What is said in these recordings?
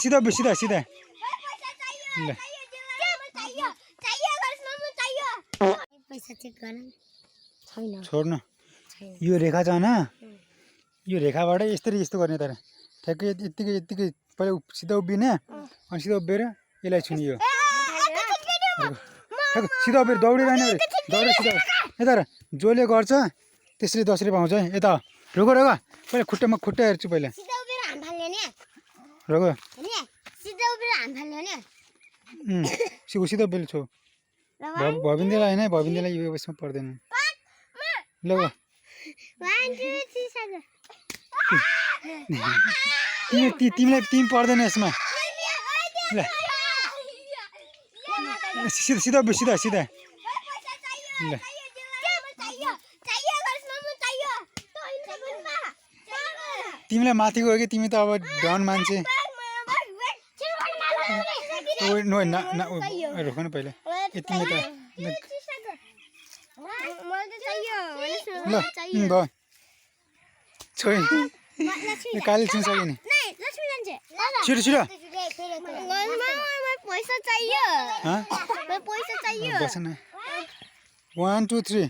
सीधा सीधा सीधा पैसा चेक गर्न छैन छोड्नु यो रेखा छ हैन यो रेखाबाट यस्तरी यस्तो गर्ने तर ठ्याक्कै यतिकै यतिकै पहिला सिधा उभिने अनि सिधा उभिएर यसलाई छुने यो ठ्याक्क सिधा उभिएर दौडेर हैन दौडेर सिधा यता जसले गर्छ त्यसरी 10 रुपैयाँ पाउँछ है यता रोग रोग पहिला खुट्टामा खुट्टा हेर्छु पहिला सिधा उभिएर हाम फाल्ने नि रोग नि सिधा उभिएर हाम फाल्ने नि सिधा उभिएर छु भविन्देलाई हैन भविन्देलाई यो यसमा पर्दैन ल 1 2 3 7 तिमी पर्दैन यसमा ल सिधा उभिएर सिधा सिधा ल तिमीलाई माथि गयो कि तिमी त अब डन मान्छे रोक्नु पहिला तिमी त ल भयो छोइ काली छुन सक्यो नि छिटो छिटो पैसा चाहियो पैसा चाहियो बस न 1 2 3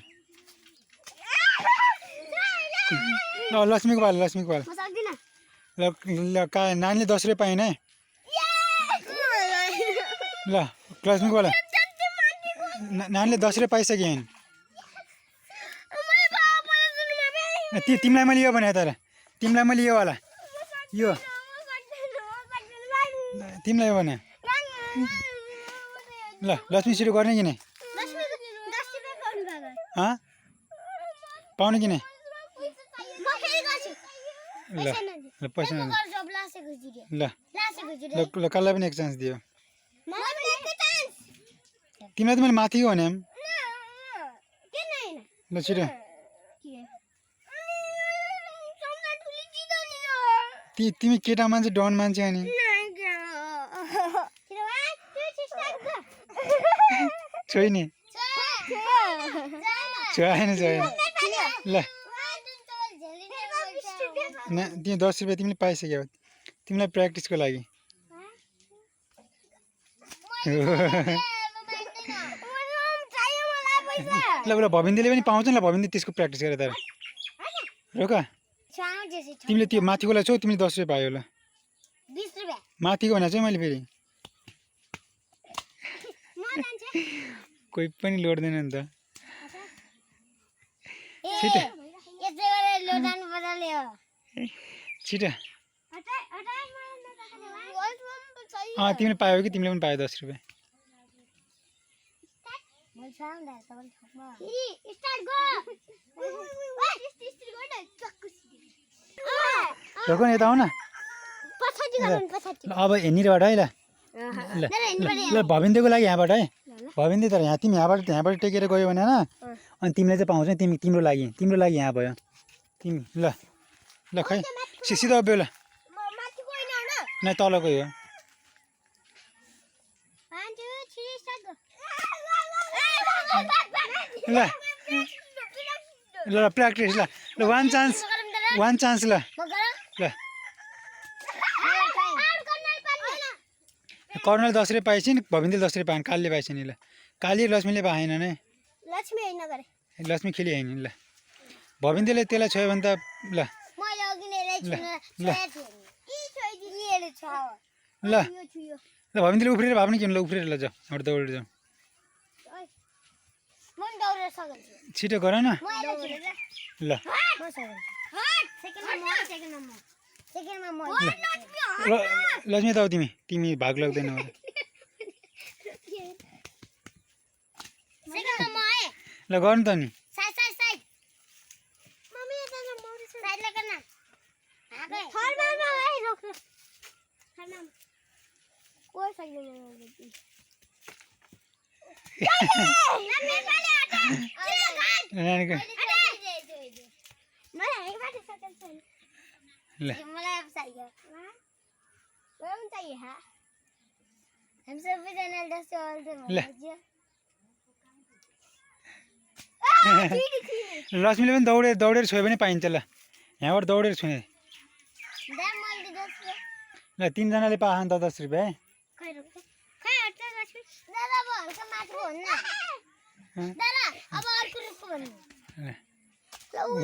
ल लक्ष्मीको पाल ल का नानीले 10 रुपैयाँ पाएन है ल लक्ष्मीको पाल नानीले 10 रुपैयाँ पाइसक्यो तिमीलाई मैले यो भने तर तिमीलाई मैले यो वाला यो तिमीलाई यो भने ल लक्ष्मी छिटो गर्ने कि नै पाउने कि नै ल ल पैसा ल ल कसलाई पनि एक चान्स दियो तिमीलाई त मैले माथि भने ल छिटो तिमी केटा मान्छे डन मान्छे अनि छैन छैन छैन ल न तिमी 10 रुपैयाँ तिमीले पाइसक्यौ तिमीलाई प्र्याक्टिसको लागि ल ल भविन्देले पनि पाउँछ नि ल भविन्दे त्यसको प्र्याक्टिस गरे तर रोक तिमीले त्यो माथिकोलाई छौ तिमीले 10 रुपैयाँ पायो ल 20 रुपैयाँ माथिको भने चाहिँ मैले फेरि कोही पनि लोड्दैन नि त छिटो छिटो तिमीले पायो कि तिमीले पनि पायो 10 रुपैयाँ रोक न यता आऊ न अब हिँडिरबाट है ल ल भविन्देको लागि यहाँबाट है भविन्दे तर यहाँ तिमी यहाँबाट टेकेर गयो भने होइन अनि तिमीले चाहिँ पाउँछ तिम्रो लागि यहाँ भयो तिमी ल ल खै सिधा उभियो ल न तलको यो ल ल प्र्याक्टिस ल ल वान चान्स ल ल कर्नल 10 रुपैयाँ पाएछ नि भविन्दले 10 रुपैयाँ पाएन कालीले पाएछ नि ल काली लक्ष्मीले पाएन नै लक्ष्मी खेली होइन ल भविन्देले त्यसलाई छोयो भने त ल ल ल भविन्देले उफ्रेर भए पनि किन ल उफ्रेर ल जाऊ एउटा दौडेर जाऊ छिटो गर न ल लक्ष्मी त आऊ तिमी भाग लाग्दैन ल गर्नु त नि नानीको ल ल लक्ष्मीले पनि दौडेर छोयो भने पाइन्छ ल यहाँबाट दौडेर छुने दा मैले 10 रुपैयाँ ल तिनजनाले पाएन त 10 रुपियाँ है खै रुक खै हट्छ लक्ष्मी दादा अब हल्का माथि भन्नु दादा अब अर्को रुख भन्नु ल। ल उ